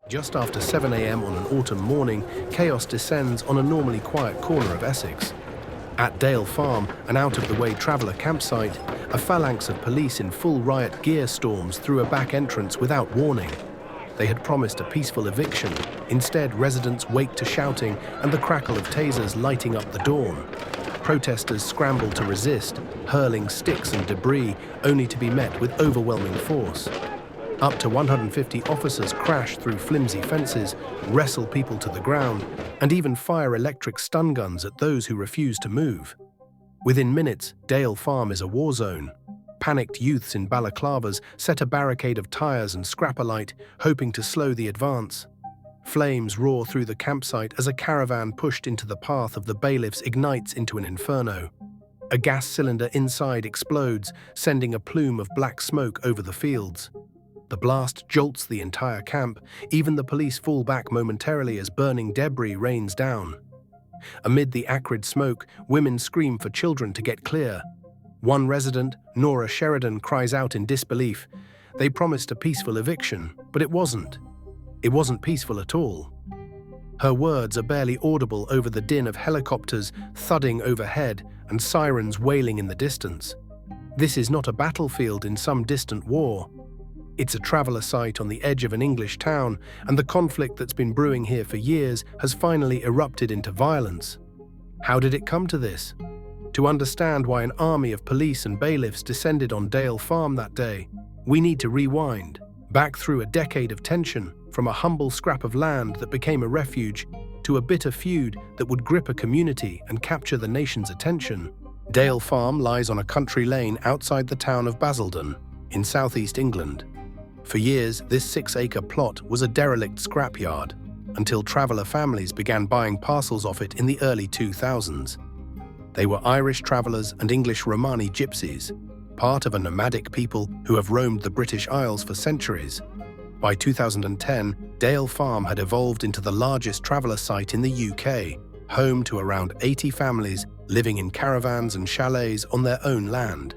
Just after 7 a.m. on an autumn morning, chaos descends on a normally quiet corner of Essex. At Dale Farm, an out-of-the-way traveller campsite, a phalanx of police in full riot gear storms through a back entrance without warning. They had promised a peaceful eviction. Instead, residents wake to shouting and the crackle of tasers lighting up the dawn. Protesters scramble to resist, hurling sticks and debris, only to be met with overwhelming force. Up to 150 officers crash through flimsy fences, wrestle people to the ground, and even fire electric stun guns at those who refuse to move. Within minutes, Dale Farm is a war zone. Panicked youths in balaclavas set a barricade of tires and scrapperlight, hoping to slow the advance. Flames roar through the campsite as a caravan pushed into the path of the bailiffs ignites into an inferno. A gas cylinder inside explodes, sending a plume of black smoke over the fields. The blast jolts the entire camp. Even the police fall back momentarily as burning debris rains down. Amid the acrid smoke, women scream for children to get clear. One resident, Nora Sheridan, cries out in disbelief. They promised a peaceful eviction, but it wasn't. It wasn't peaceful at all. Her words are barely audible over the din of helicopters thudding overhead and sirens wailing in the distance. This is not a battlefield in some distant war. It's a traveller site on the edge of an English town, and the conflict that's been brewing here for years has finally erupted into violence. How did it come to this? To understand why an army of police and bailiffs descended on Dale Farm that day, we need to rewind, back through a decade of tension, from a humble scrap of land that became a refuge to a bitter feud that would grip a community and capture the nation's attention. Dale Farm lies on a country lane outside the town of Basildon, in southeast England. For years, this 6-acre plot was a derelict scrapyard, until traveller families began buying parcels off it in the early 2000s. They were Irish travellers and English Romani gypsies, part of a nomadic people who have roamed the British Isles for centuries. By 2010, Dale Farm had evolved into the largest traveller site in the UK, home to around 80 families living in caravans and chalets on their own land.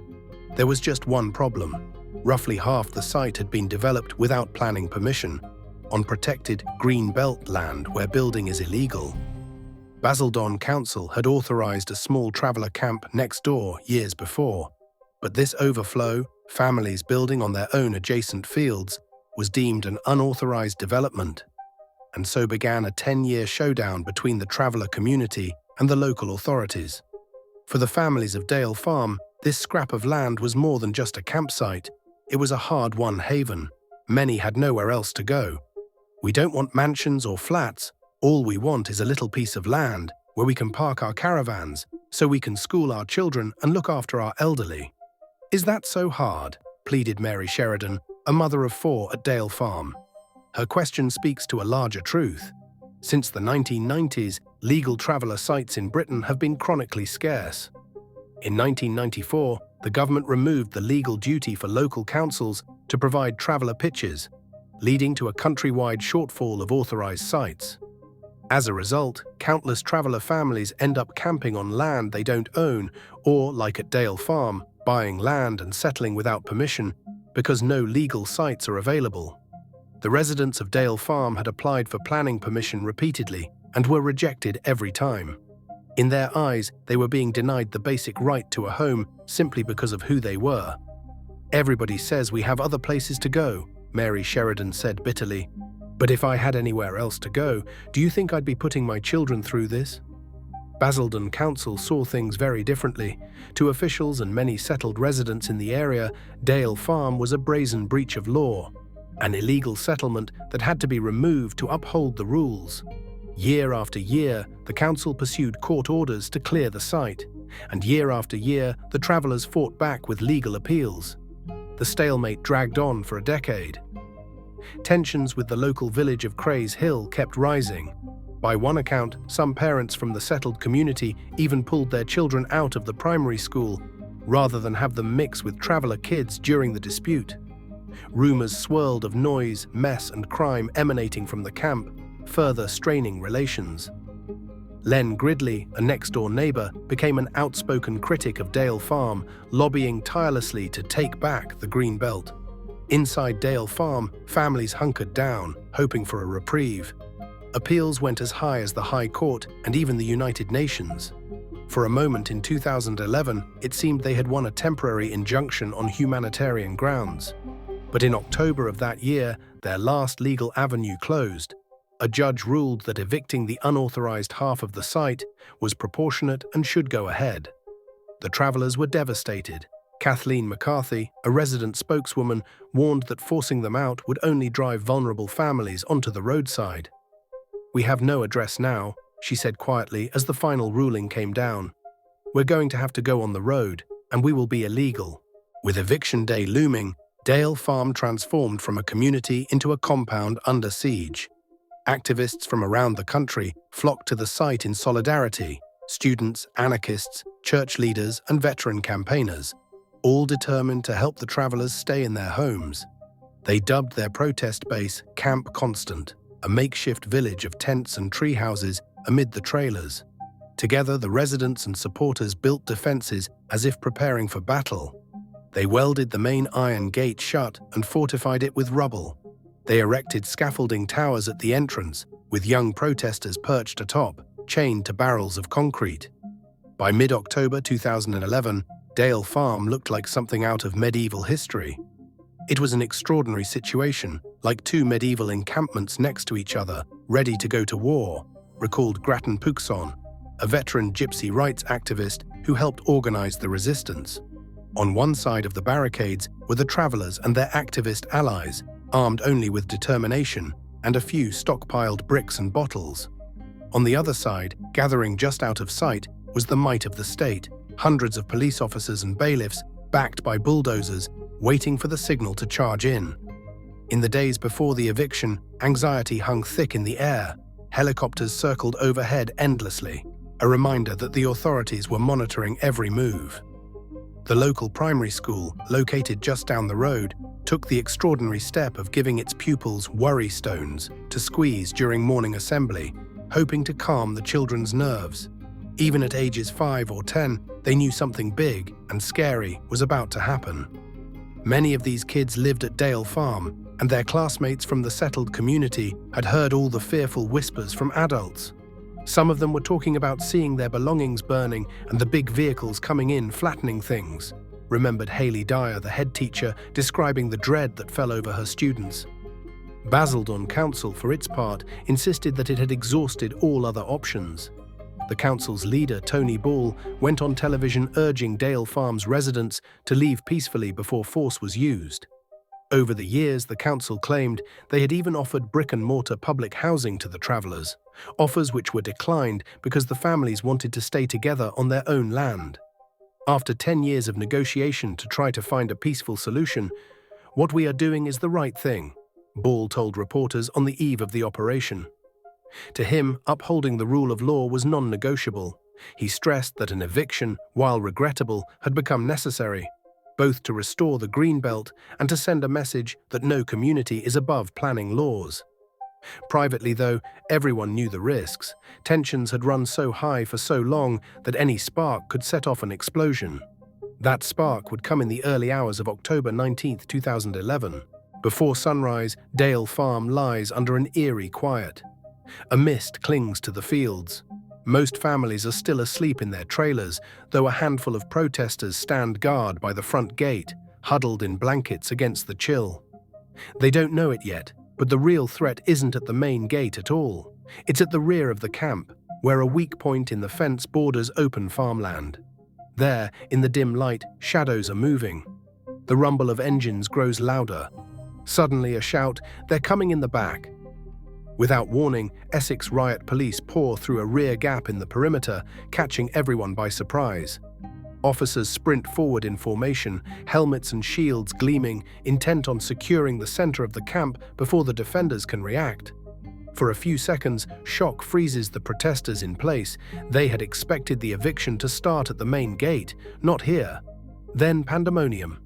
There was just one problem. Roughly half the site had been developed without planning permission, on protected green belt land where building is illegal. Basildon Council had authorised a small traveller camp next door years before, but this overflow, families building on their own adjacent fields, was deemed an unauthorised development, and so began a 10-year showdown between the traveller community and the local authorities. For the families of Dale Farm, this scrap of land was more than just a campsite. It was a hard-won haven. Many had nowhere else to go. We don't want mansions or flats. All we want is a little piece of land where we can park our caravans, so we can school our children and look after our elderly. Is that so hard? Pleaded Mary Sheridan, a mother of 4 at Dale Farm. Her question speaks to a larger truth. Since the 1990s, legal traveller sites in Britain have been chronically scarce. In 1994, the government removed the legal duty for local councils to provide traveller pitches, leading to a countrywide shortfall of authorised sites. As a result, countless traveller families end up camping on land they don't own or, like at Dale Farm, buying land and settling without permission because no legal sites are available. The residents of Dale Farm had applied for planning permission repeatedly and were rejected every time. In their eyes, they were being denied the basic right to a home simply because of who they were. "Everybody says we have other places to go," Mary Sheridan said bitterly. "But if I had anywhere else to go, do you think I'd be putting my children through this?" Basildon Council saw things very differently. To officials and many settled residents in the area, Dale Farm was a brazen breach of law, an illegal settlement that had to be removed to uphold the rules. Year after year, the council pursued court orders to clear the site, and year after year, the travellers fought back with legal appeals. The stalemate dragged on for a decade. Tensions with the local village of Crays Hill kept rising. By one account, some parents from the settled community even pulled their children out of the primary school, rather than have them mix with traveller kids during the dispute. Rumours swirled of noise, mess and crime emanating from the camp, further straining relations. Len Gridley, a next-door neighbour, became an outspoken critic of Dale Farm, lobbying tirelessly to take back the Green Belt. Inside Dale Farm, families hunkered down, hoping for a reprieve. Appeals went as high as the High Court and even the United Nations. For a moment in 2011, it seemed they had won a temporary injunction on humanitarian grounds. But in October of that year, their last legal avenue closed. A judge ruled that evicting the unauthorized half of the site was proportionate and should go ahead. The travelers were devastated. Kathleen McCarthy, a resident spokeswoman, warned that forcing them out would only drive vulnerable families onto the roadside. "We have no address now," she said quietly as the final ruling came down. "We're going to have to go on the road, and we will be illegal." With eviction day looming, Dale Farm transformed from a community into a compound under siege. Activists from around the country flocked to the site in solidarity: students, anarchists, church leaders, and veteran campaigners, all determined to help the travelers stay in their homes. They dubbed their protest base Camp Constant, a makeshift village of tents and tree houses amid the trailers. Together, the residents and supporters built defenses as if preparing for battle. They welded the main iron gate shut and fortified it with rubble. They erected scaffolding towers at the entrance, with young protesters perched atop, chained to barrels of concrete. By mid-October 2011, Dale Farm looked like something out of medieval history. It was an extraordinary situation, like two medieval encampments next to each other, ready to go to war, recalled Grattan Puxon, a veteran gypsy rights activist who helped organize the resistance. On one side of the barricades were the travelers and their activist allies, armed only with determination and a few stockpiled bricks and bottles. On the other side, gathering just out of sight, was the might of the state, hundreds of police officers and bailiffs, backed by bulldozers, waiting for the signal to charge in. In the days before the eviction, anxiety hung thick in the air. Helicopters circled overhead endlessly, a reminder that the authorities were monitoring every move. The local primary school, located just down the road, took the extraordinary step of giving its pupils worry stones to squeeze during morning assembly, hoping to calm the children's nerves. Even at ages 5 or 10, they knew something big and scary was about to happen. Many of these kids lived at Dale Farm, and their classmates from the settled community had heard all the fearful whispers from adults. Some of them were talking about seeing their belongings burning and the big vehicles coming in flattening things, remembered Haley Dyer, the head teacher, describing the dread that fell over her students. Basildon Council, for its part, insisted that it had exhausted all other options. The council's leader, Tony Ball, went on television urging Dale Farm's residents to leave peacefully before force was used. Over the years, the council claimed they had even offered brick-and-mortar public housing to the travelers, offers which were declined because the families wanted to stay together on their own land. After 10 years of negotiation to try to find a peaceful solution, "What we are doing is the right thing," Ball told reporters on the eve of the operation. To him, upholding the rule of law was non-negotiable. He stressed that an eviction, while regrettable, had become necessary, both to restore the Greenbelt and to send a message that no community is above planning laws. Privately, though, everyone knew the risks. Tensions had run so high for so long that any spark could set off an explosion. That spark would come in the early hours of October 19, 2011. Before sunrise, Dale Farm lies under an eerie quiet. A mist clings to the fields. Most families are still asleep in their trailers, though a handful of protesters stand guard by the front gate, huddled in blankets against the chill. They don't know it yet, but the real threat isn't at the main gate at all. It's at the rear of the camp, where a weak point in the fence borders open farmland. There, in the dim light, shadows are moving. The rumble of engines grows louder. Suddenly a shout, "They're coming in the back." Without warning, Essex riot police pour through a rear gap in the perimeter, catching everyone by surprise. Officers sprint forward in formation, helmets and shields gleaming, intent on securing the center of the camp before the defenders can react. For a few seconds, shock freezes the protesters in place. They had expected the eviction to start at the main gate, not here. Then pandemonium.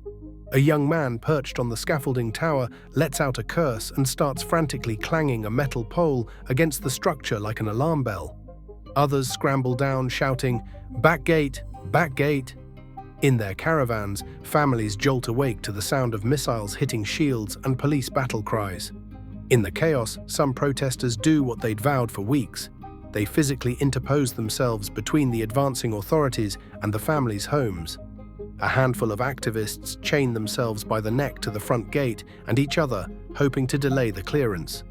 A young man perched on the scaffolding tower lets out a curse and starts frantically clanging a metal pole against the structure like an alarm bell. Others scramble down, shouting, "Back gate! Back gate!" In their caravans, families jolt awake to the sound of missiles hitting shields and police battle cries. In the chaos, some protesters do what they'd vowed for weeks. They physically interpose themselves between the advancing authorities and the families' homes. A handful of activists chain themselves by the neck to the front gate and each other, hoping to delay the clearance.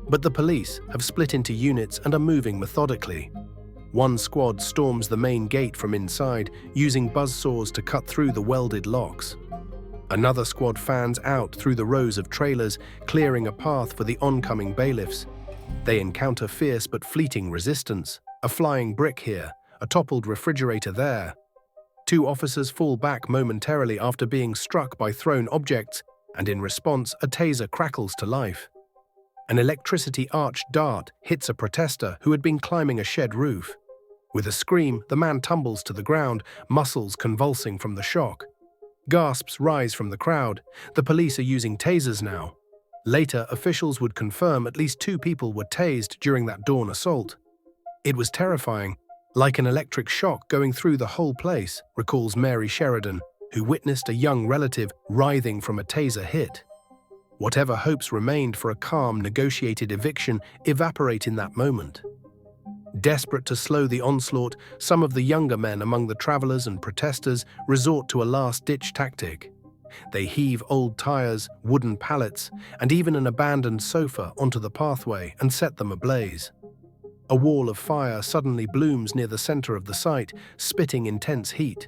But the police have split into units and are moving methodically. One squad storms the main gate from inside, using buzzsaws to cut through the welded locks. Another squad fans out through the rows of trailers, clearing a path for the oncoming bailiffs. They encounter fierce but fleeting resistance. A flying brick here, a toppled refrigerator there. Two officers fall back momentarily after being struck by thrown objects, and in response, a taser crackles to life. An electricity-arched dart hits a protester who had been climbing a shed roof. With a scream, the man tumbles to the ground, muscles convulsing from the shock. Gasps rise from the crowd. The police are using tasers now. Later, officials would confirm at least 2 people were tased during that dawn assault. It was terrifying, like an electric shock going through the whole place, recalls Mary Sheridan, who witnessed a young relative writhing from a taser hit. Whatever hopes remained for a calm, negotiated eviction evaporate in that moment. Desperate to slow the onslaught, some of the younger men among the travelers and protesters resort to a last-ditch tactic. They heave old tires, wooden pallets, and even an abandoned sofa onto the pathway and set them ablaze. A wall of fire suddenly blooms near the center of the site, spitting intense heat.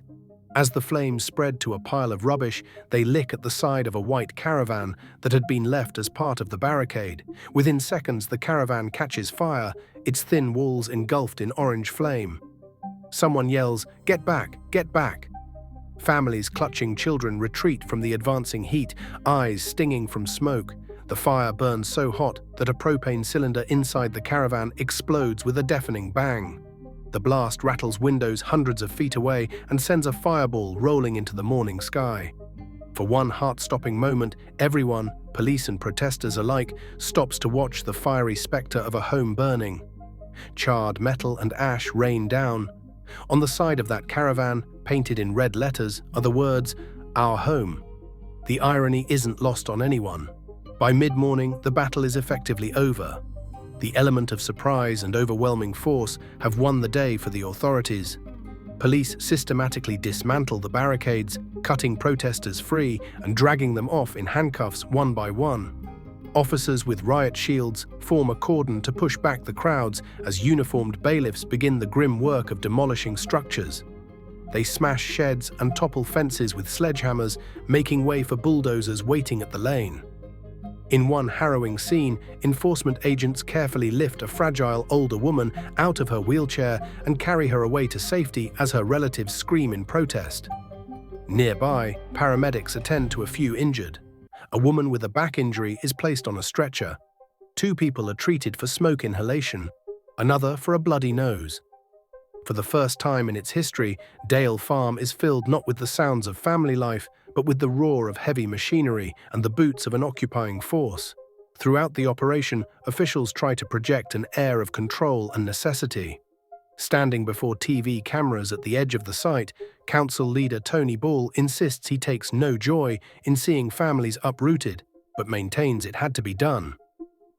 As the flames spread to a pile of rubbish, they lick at the side of a white caravan that had been left as part of the barricade. Within seconds, the caravan catches fire, its thin walls engulfed in orange flame. Someone yells, "Get back! Get back!" Families clutching children retreat from the advancing heat, eyes stinging from smoke. The fire burns so hot that a propane cylinder inside the caravan explodes with a deafening bang. The blast rattles windows hundreds of feet away and sends a fireball rolling into the morning sky. For one heart-stopping moment, everyone, police and protesters alike, stops to watch the fiery specter of a home burning. Charred metal and ash rain down. On the side of that caravan, painted in red letters, are the words, "Our home." The irony isn't lost on anyone. By mid-morning, the battle is effectively over. The element of surprise and overwhelming force have won the day for the authorities. Police systematically dismantle the barricades, cutting protesters free and dragging them off in handcuffs one by one. Officers with riot shields form a cordon to push back the crowds as uniformed bailiffs begin the grim work of demolishing structures. They smash sheds and topple fences with sledgehammers, making way for bulldozers waiting at the lane. In one harrowing scene, enforcement agents carefully lift a fragile older woman out of her wheelchair and carry her away to safety as her relatives scream in protest. Nearby, paramedics attend to a few injured. A woman with a back injury is placed on a stretcher. 2 people are treated for smoke inhalation, another for a bloody nose. For the first time in its history, Dale Farm is filled not with the sounds of family life, but with the roar of heavy machinery and the boots of an occupying force. Throughout the operation, officials try to project an air of control and necessity. Standing before TV cameras at the edge of the site, council leader Tony Ball insists he takes no joy in seeing families uprooted, but maintains it had to be done.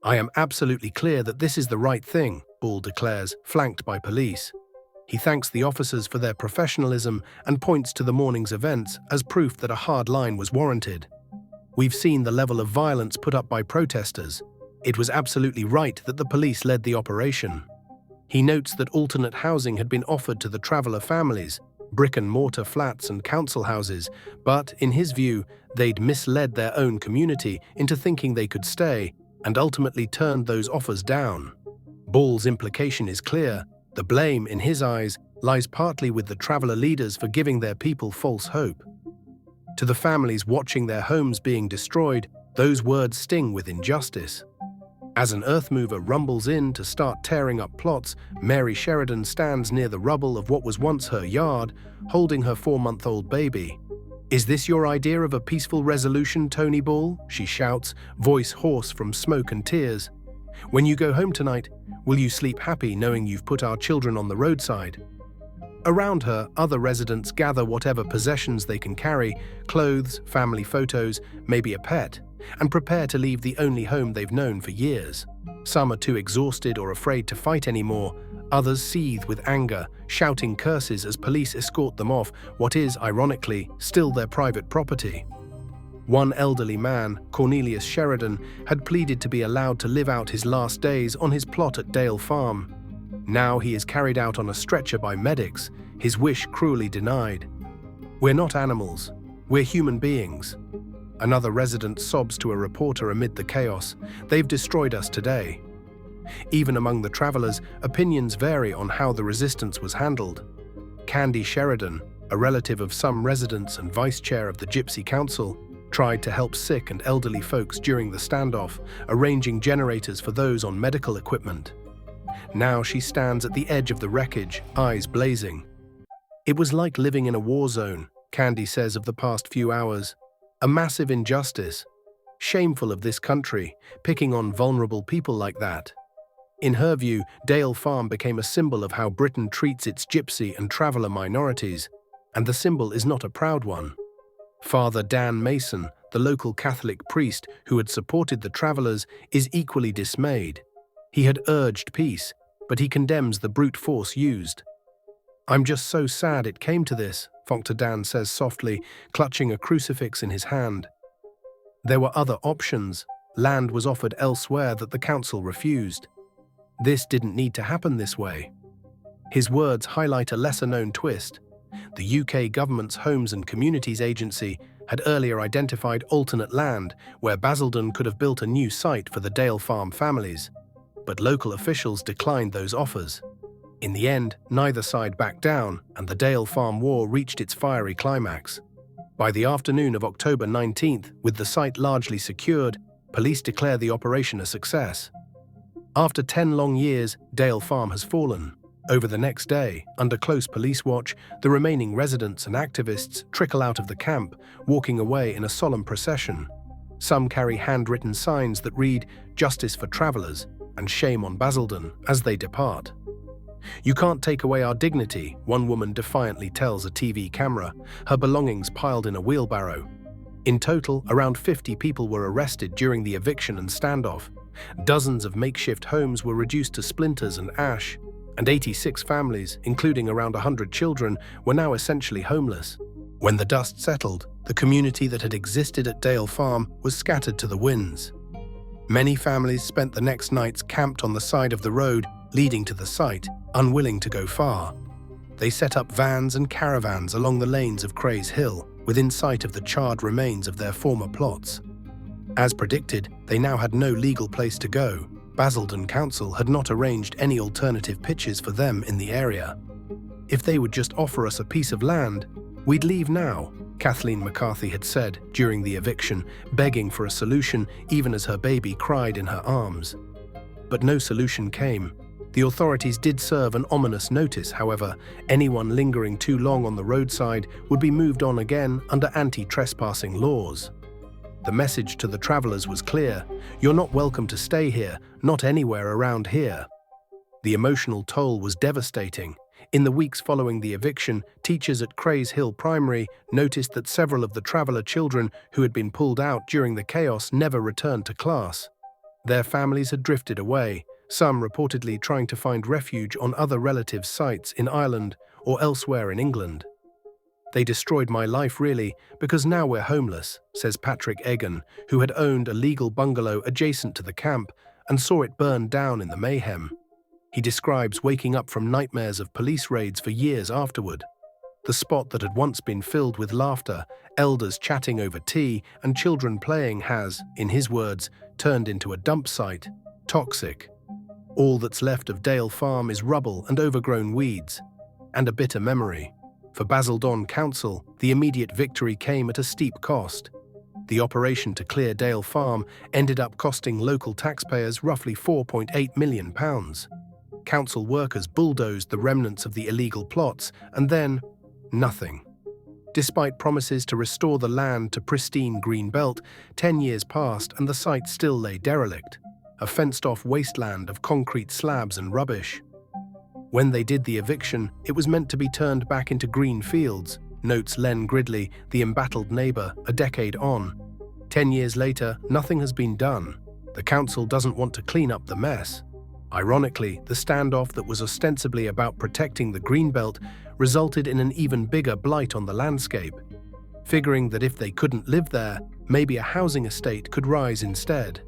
"I am absolutely clear that this is the right thing," Ball declares, flanked by police. He thanks the officers for their professionalism and points to the morning's events as proof that a hard line was warranted. "We've seen the level of violence put up by protesters. It was absolutely right that the police led the operation." He notes that alternate housing had been offered to the traveller families, brick-and-mortar flats and council houses, but, in his view, they'd misled their own community into thinking they could stay and ultimately turned those offers down. Ball's implication is clear. The blame, in his eyes, lies partly with the traveller leaders for giving their people false hope. To the families watching their homes being destroyed, those words sting with injustice. As an earth mover rumbles in to start tearing up plots, Mary Sheridan stands near the rubble of what was once her yard, holding her 4-month-old baby. "Is this your idea of a peaceful resolution, Tony Ball?" she shouts, voice hoarse from smoke and tears. "When you go home tonight, will you sleep happy knowing you've put our children on the roadside?" Around her, other residents gather whatever possessions they can carry, clothes, family photos, maybe a pet, and prepare to leave the only home they've known for years. Some are too exhausted or afraid to fight anymore. Others seethe with anger, shouting curses as police escort them off what is, ironically, still their private property. One elderly man, Cornelius Sheridan, had pleaded to be allowed to live out his last days on his plot at Dale Farm. Now he is carried out on a stretcher by medics, his wish cruelly denied. "We're not animals, we're human beings." Another resident sobs to a reporter amid the chaos. "They've destroyed us today." Even among the travelers, opinions vary on how the resistance was handled. Candy Sheridan, a relative of some residents and vice chair of the Gypsy Council, tried to help sick and elderly folks during the standoff, arranging generators for those on medical equipment. Now she stands at the edge of the wreckage, eyes blazing. "It was like living in a war zone," Candy says of the past few hours. "A massive injustice. Shameful of this country, picking on vulnerable people like that." In her view, Dale Farm became a symbol of how Britain treats its gypsy and traveller minorities, and the symbol is not a proud one. Father Dan Mason, the local Catholic priest who had supported the travellers, is equally dismayed. He had urged peace, but he condemns the brute force used. "I'm just so sad it came to this," Father Dan says softly, clutching a crucifix in his hand. There were other options. Land was offered elsewhere that the council refused. This didn't need to happen this way. His words highlight a lesser-known twist. The UK government's Homes and Communities Agency had earlier identified alternate land where Basildon could have built a new site for the Dale Farm families, but local officials declined those offers. In the end, neither side backed down, and the Dale Farm war reached its fiery climax. By the afternoon of October 19th, with the site largely secured, police declare the operation a success. After 10 long years, Dale Farm has fallen. Over the next day, under close police watch, the remaining residents and activists trickle out of the camp, walking away in a solemn procession. Some carry handwritten signs that read, "Justice for Travellers," and "Shame on Basildon," as they depart. "You can't take away our dignity," one woman defiantly tells a TV camera, her belongings piled in a wheelbarrow. In total, around 50 people were arrested during the eviction and standoff. Dozens of makeshift homes were reduced to splinters and ash, and 86 families, including around 100 children, were now essentially homeless. When the dust settled, the community that had existed at Dale Farm was scattered to the winds. Many families spent the next nights camped on the side of the road leading to the site, unwilling to go far. They set up vans and caravans along the lanes of Crays Hill, within sight of the charred remains of their former plots. As predicted, they now had no legal place to go. Basildon Council had not arranged any alternative pitches for them in the area. "If they would just offer us a piece of land, we'd leave now," Kathleen McCarthy had said during the eviction, begging for a solution even as her baby cried in her arms. But no solution came. The authorities did serve an ominous notice, however. Anyone lingering too long on the roadside would be moved on again under anti-trespassing laws. The message to the travellers was clear: you're not welcome to stay here, not anywhere around here. The emotional toll was devastating. In the weeks following the eviction, teachers at Crays Hill Primary noticed that several of the traveller children who had been pulled out during the chaos never returned to class. Their families had drifted away, some reportedly trying to find refuge on other relatives' sites in Ireland or elsewhere in England. "They destroyed my life really, because now we're homeless," says Patrick Egan, who had owned a legal bungalow adjacent to the camp and saw it burn down in the mayhem. He describes waking up from nightmares of police raids for years afterward. The spot that had once been filled with laughter, elders chatting over tea, and children playing has, in his words, turned into a dump site. Toxic. All that's left of Dale Farm is rubble and overgrown weeds, and a bitter memory. For Basildon Council, the immediate victory came at a steep cost. The operation to clear Dale Farm ended up costing local taxpayers roughly £4.8 million. Council workers bulldozed the remnants of the illegal plots, and then nothing. Despite promises to restore the land to pristine green belt, 10 years passed and the site still lay derelict, a fenced-off wasteland of concrete slabs and rubbish. When they did the eviction, it was meant to be turned back into green fields, notes Len Gridley, the embattled neighbour, a decade on. 10 years later, nothing has been done. The council doesn't want to clean up the mess. Ironically, the standoff that was ostensibly about protecting the greenbelt resulted in an even bigger blight on the landscape. Figuring that if they couldn't live there, maybe a housing estate could rise instead.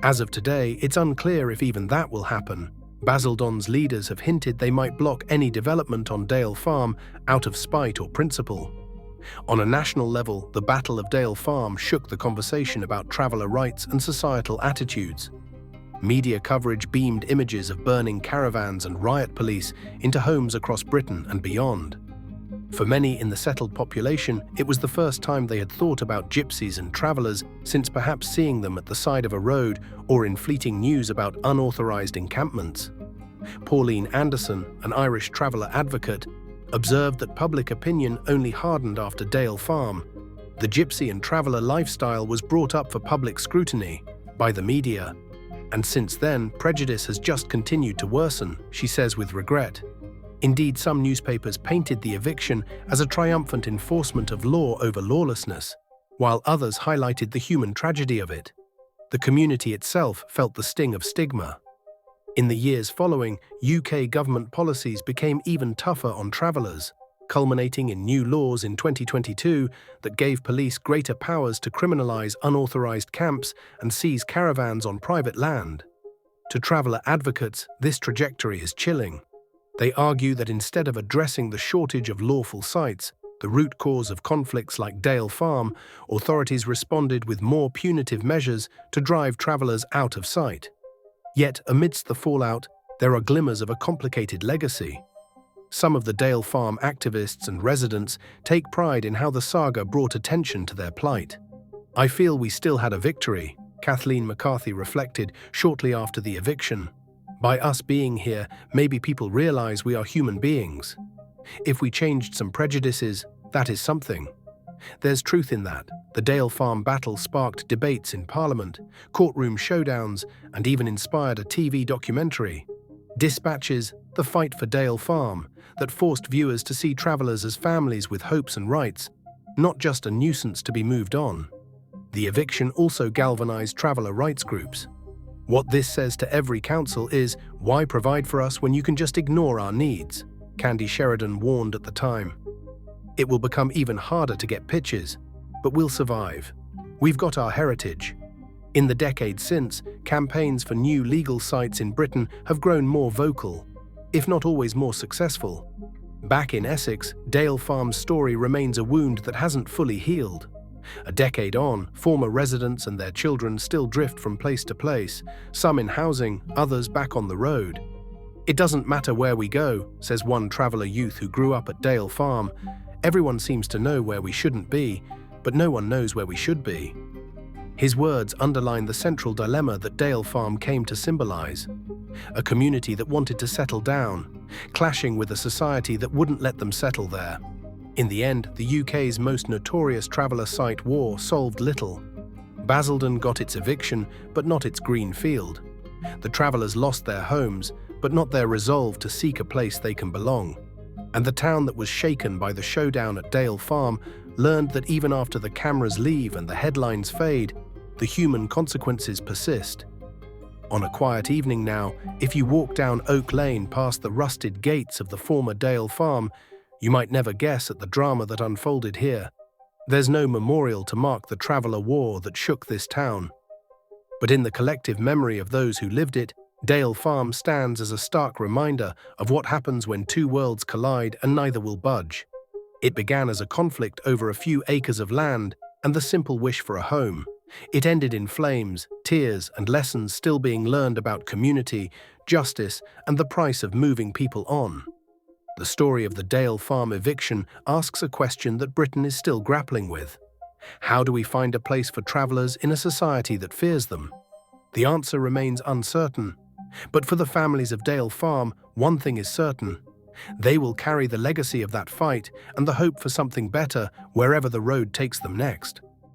As of today, it's unclear if even that will happen. Basildon's leaders have hinted they might block any development on Dale Farm out of spite or principle. On a national level, the Battle of Dale Farm shook the conversation about traveller rights and societal attitudes. Media coverage beamed images of burning caravans and riot police into homes across Britain and beyond. For many in the settled population, it was the first time they had thought about gypsies and travellers since perhaps seeing them at the side of a road or in fleeting news about unauthorised encampments. Pauline Anderson, an Irish traveller advocate, observed that public opinion only hardened after Dale Farm. The gypsy and traveller lifestyle was brought up for public scrutiny by the media. And since then, prejudice has just continued to worsen, she says with regret. Indeed, some newspapers painted the eviction as a triumphant enforcement of law over lawlessness, while others highlighted the human tragedy of it. The community itself felt the sting of stigma. In the years following, UK government policies became even tougher on travellers, culminating in new laws in 2022 that gave police greater powers to criminalise unauthorised camps and seize caravans on private land. To traveller advocates, this trajectory is chilling. They argue that instead of addressing the shortage of lawful sites, the root cause of conflicts like Dale Farm, authorities responded with more punitive measures to drive travellers out of sight. Yet, amidst the fallout, there are glimmers of a complicated legacy. Some of the Dale Farm activists and residents take pride in how the saga brought attention to their plight. "I feel we still had a victory," Kathleen McCarthy reflected shortly after the eviction. "By us being here, maybe people realize we are human beings. If we changed some prejudices, that is something." There's truth in that. The Dale Farm battle sparked debates in Parliament, courtroom showdowns, and even inspired a TV documentary, Dispatches, The Fight for Dale Farm, that forced viewers to see travellers as families with hopes and rights, not just a nuisance to be moved on. The eviction also galvanised traveller rights groups. "What this says to every council is, why provide for us when you can just ignore our needs?" Candy Sheridan warned at the time. "It will become even harder to get pitches, but we'll survive. We've got our heritage." In the decades since, campaigns for new legal sites in Britain have grown more vocal, if not always more successful. Back in Essex, Dale Farm's story remains a wound that hasn't fully healed. A decade on, former residents and their children still drift from place to place, some in housing, others back on the road. "It doesn't matter where we go," says one traveller youth who grew up at Dale Farm. "Everyone seems to know where we shouldn't be, but no one knows where we should be." His words underline the central dilemma that Dale Farm came to symbolise. A community that wanted to settle down, clashing with a society that wouldn't let them settle there. In the end, the UK's most notorious traveller site war solved little. Basildon got its eviction, but not its green field. The travellers lost their homes, but not their resolve to seek a place they can belong. And the town that was shaken by the showdown at Dale Farm learned that even after the cameras leave and the headlines fade, the human consequences persist. On a quiet evening now, if you walk down Oak Lane past the rusted gates of the former Dale Farm, you might never guess at the drama that unfolded here. There's no memorial to mark the traveller war that shook this town. But in the collective memory of those who lived it, Dale Farm stands as a stark reminder of what happens when two worlds collide and neither will budge. It began as a conflict over a few acres of land and the simple wish for a home. It ended in flames, tears, and lessons still being learned about community, justice, and the price of moving people on. The story of the Dale Farm eviction asks a question that Britain is still grappling with. How do we find a place for travellers in a society that fears them? The answer remains uncertain. But for the families of Dale Farm, one thing is certain. They will carry the legacy of that fight and the hope for something better wherever the road takes them next.